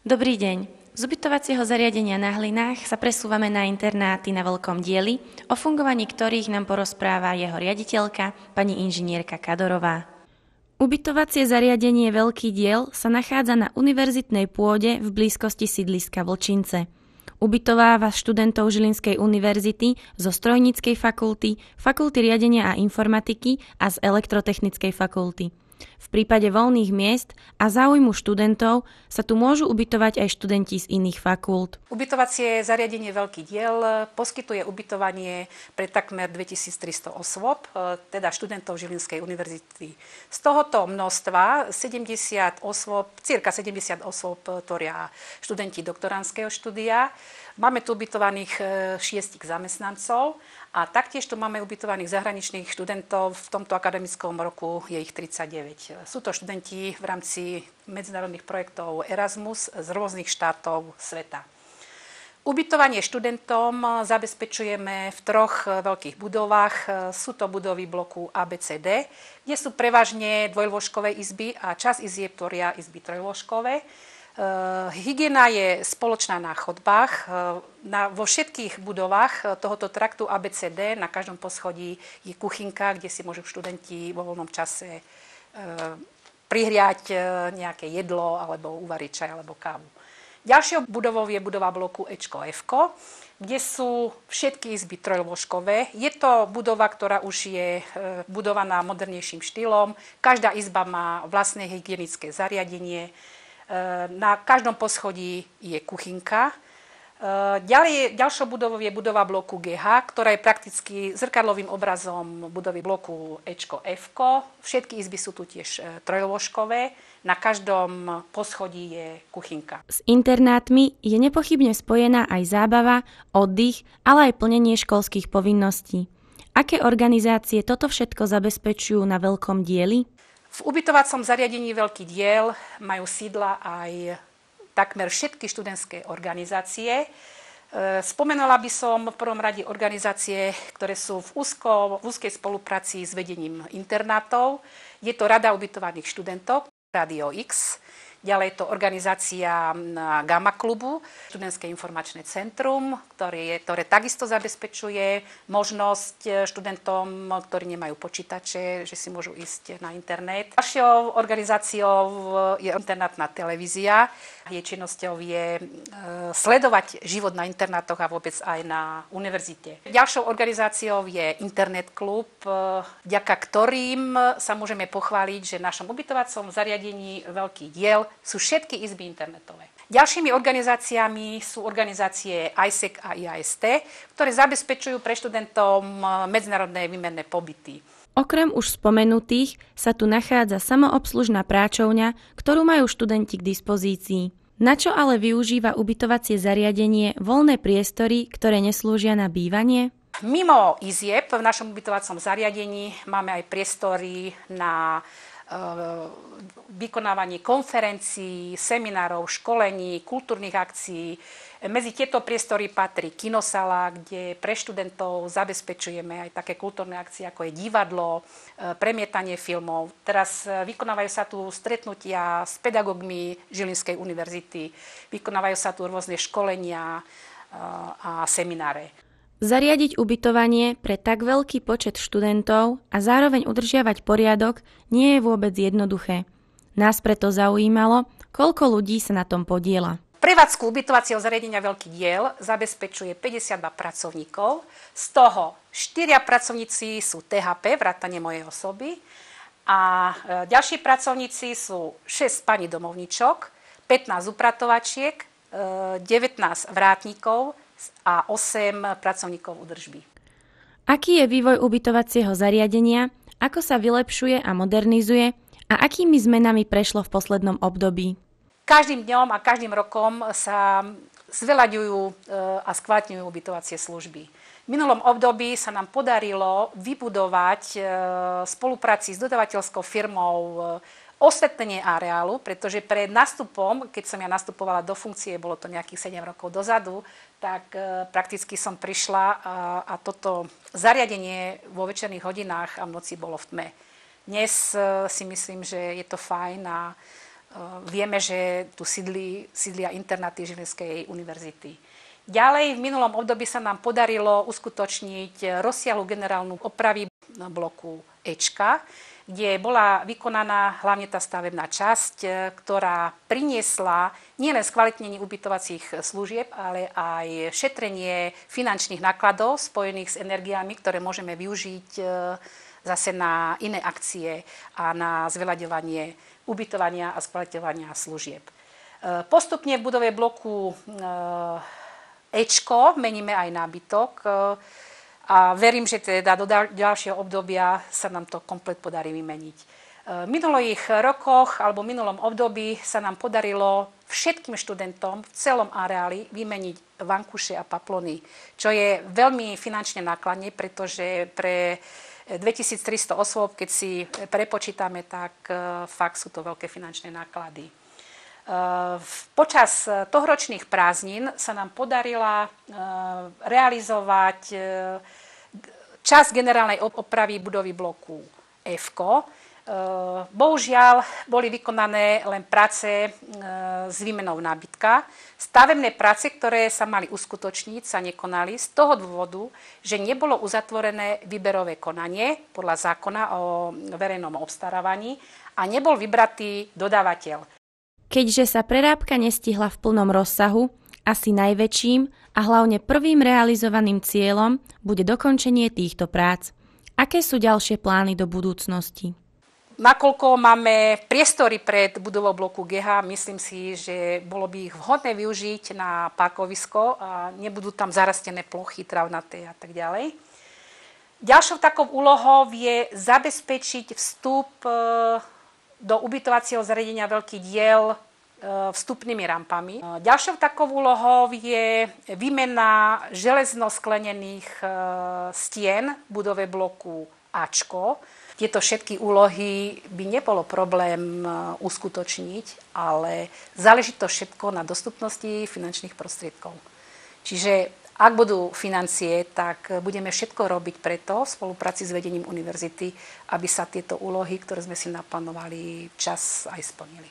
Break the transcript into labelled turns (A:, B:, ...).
A: Dobrý deň. Z ubytovacieho zariadenia na Hlinách sa presúvame na internáty na Veľkom Dieli, o fungovaní ktorých nám porozpráva jeho riaditeľka, pani inžinierka Kadorová. Ubytovacie zariadenie Veľký Diel sa nachádza na univerzitnej pôde v blízkosti sídliska Vlčince. Ubytováva študentov Žilinskej univerzity zo strojníckej fakulty, fakulty riadenia a informatiky a z elektrotechnickej fakulty. V prípade voľných miest a záujmu študentov sa tu môžu ubytovať aj študenti z iných fakult.
B: Ubytovacie zariadenie Veľký Diel poskytuje ubytovanie pre takmer 2300 osôb, teda študentov Žilinskej univerzity. Z tohoto množstva cirka 70 osôb tvoria študenti doktorandského štúdia. Máme tu ubytovaných 6 zamestnancov a taktiež tu máme ubytovaných zahraničných študentov. V tomto akademickom roku je ich 39. Sú to študenti v rámci medzinárodných projektov Erasmus z rôznych štátov sveta. Ubytovanie študentom zabezpečujeme v 3 veľkých budovách. Sú to budovy bloku ABCD, kde sú prevažne dvojlôžkové izby a časť izieb tvoria izby trojlôžkové. Hygiena je spoločná na chodbách. Vo všetkých budovách tohoto traktu ABCD na každom poschodí je kuchynka, kde si môžu študenti vo voľnom čase prihriať nejaké jedlo alebo uvariť čaj alebo kávu. Ďalšou budovou je budova bloku Ečko Fko, kde sú všetky izby trojlôžkové. Je to budova, ktorá už je budovaná modernejším štýlom. Každá izba má vlastné hygienické zariadenie. Na každom poschodí je kuchynka. Ďalšou budovou je budova bloku GH, ktorá je prakticky zrkadlovým obrazom budovy bloku Ečko Fko. Všetky izby sú tu tiež trojlôžkové. Na každom poschodí je kuchynka.
A: S internátmi je nepochybne spojená aj zábava, oddych, ale aj plnenie školských povinností. Aké organizácie toto všetko zabezpečujú na Veľkom Dieli?
B: V ubytovacom zariadení Veľký Diel majú sídla aj takmer všetky študentské organizácie. Spomenula by som v prvom rade organizácie, ktoré sú v úzkej spolupráci s vedením internátov. Je to Rada ubytovaných študentov, Radio X. Ďalej je to organizácia Gamma klubu, študentské informačné centrum, ktoré takisto zabezpečuje možnosť študentom, ktorí nemajú počítače, že si môžu ísť na internet. Ďalšou organizáciou je internátna televízia. Jej činnosťou je sledovať život na internátoch a vôbec aj na univerzite. Ďalšou organizáciou je internet klub, vďaka ktorým sa môžeme pochváliť, že v našom ubytovacom zariadení Veľký Diel sú všetky izby internetové. Ďalšími organizáciami sú organizácie ISEC a IAST, ktoré zabezpečujú pre študentov medzinárodné výmenné pobyty.
A: Okrem už spomenutých sa tu nachádza samoobslužná práčovňa, ktorú majú študenti k dispozícii. Na čo ale využíva ubytovacie zariadenie voľné priestory, ktoré neslúžia na bývanie?
B: Mimo izieb v našom ubytovacom zariadení máme aj priestory na vykonávanie konferencií, seminárov, školení, kultúrnych akcií. Medzi tieto priestory patrí kinosala, kde pre študentov zabezpečujeme aj také kultúrne akcie, ako je divadlo, premietanie filmov. Teraz vykonávajú sa tu stretnutia s pedagógmi Žilinskej univerzity, vykonávajú sa tu rôzne školenia a semináre.
A: Zariadiť ubytovanie pre tak veľký počet študentov a zároveň udržiavať poriadok nie je vôbec jednoduché. Nás preto zaujímalo, koľko ľudí sa na tom podieľa.
B: Prevádzku ubytovacieho zariadenia Veľký Diel zabezpečuje 52 pracovníkov, z toho 4 pracovníci sú THP, vrátane mojej osoby, a ďalší pracovníci sú 6 pani domovničok, 15 upratovačiek, 19 vrátnikov a 8 pracovníkov údržby.
A: Aký je vývoj ubytovacieho zariadenia, ako sa vylepšuje a modernizuje a akými zmenami prešlo v poslednom období?
B: Každým dňom a každým rokom sa zveľaďujú a skvalitňujú ubytovacie služby. V minulom období sa nám podarilo vybudovať v spolupráci s dodavateľskou firmou osvetlenie areálu, pretože pred nástupom, keď som ja nastupovala do funkcie, bolo to nejakých 7 rokov dozadu, tak prakticky som prišla a toto zariadenie vo večerných hodinách a v noci bolo v tme. Dnes si myslím, že je to fajn a Vieme, že tu sídlia internáty Žilinskej univerzity. Ďalej v minulom období sa nám podarilo uskutočniť rozsiahlu generálnu opravy bloku Ečka, kde bola vykonaná hlavne tá stavebná časť, ktorá priniesla nielen skvalitnenie ubytovacích služieb, ale aj šetrenie finančných nákladov spojených s energiami, ktoré môžeme využiť zase na iné akcie a na zveľaďovanie ubytovania a skvalitňovania služieb. Postupne v budove bloku Ečko meníme aj nábytok a verím, že teda do ďalšieho obdobia sa nám to komplet podarí vymeniť. V minulých rokoch alebo v minulom období sa nám podarilo všetkým študentom v celom areáli vymeniť vankuše a paplony, čo je veľmi finančne nákladné, pretože pre 2300 osôb, keď si prepočítame, tak fakt sú to veľké finančné náklady. Počas tohoročných prázdnin sa nám podarila realizovať časť generálnej opravy budovy bloku F-ko. Bohužiaľ boli vykonané len práce s výmenou nábytka. Stavebné práce, ktoré sa mali uskutočniť, sa nekonali z toho dôvodu, že nebolo uzatvorené výberové konanie podľa zákona o verejnom obstarávaní a nebol vybratý dodávateľ.
A: Keďže sa prerábka nestihla v plnom rozsahu, asi najväčším a hlavne prvým realizovaným cieľom bude dokončenie týchto prác. Aké sú ďalšie plány do budúcnosti?
B: Nakoľko máme priestory pred budovou bloku GH, myslím si, že bolo by ich vhodné využiť na parkovisko a nebudú tam zarastené plochy travnaté a tak ďalej. Ďalšou takou úlohou je zabezpečiť vstup do ubytovacieho zariadenia Veľký diel vstupnými rampami. Ďalšou takou úlohou je výmena železno-sklenených stien v budove bloku Ačko. Tieto všetky úlohy by nebolo problém uskutočniť, ale záleží to všetko na dostupnosti finančných prostriedkov. Čiže ak budú financie, tak budeme všetko robiť preto v spolupráci s vedením univerzity, aby sa tieto úlohy, ktoré sme si naplánovali, včas aj splnili.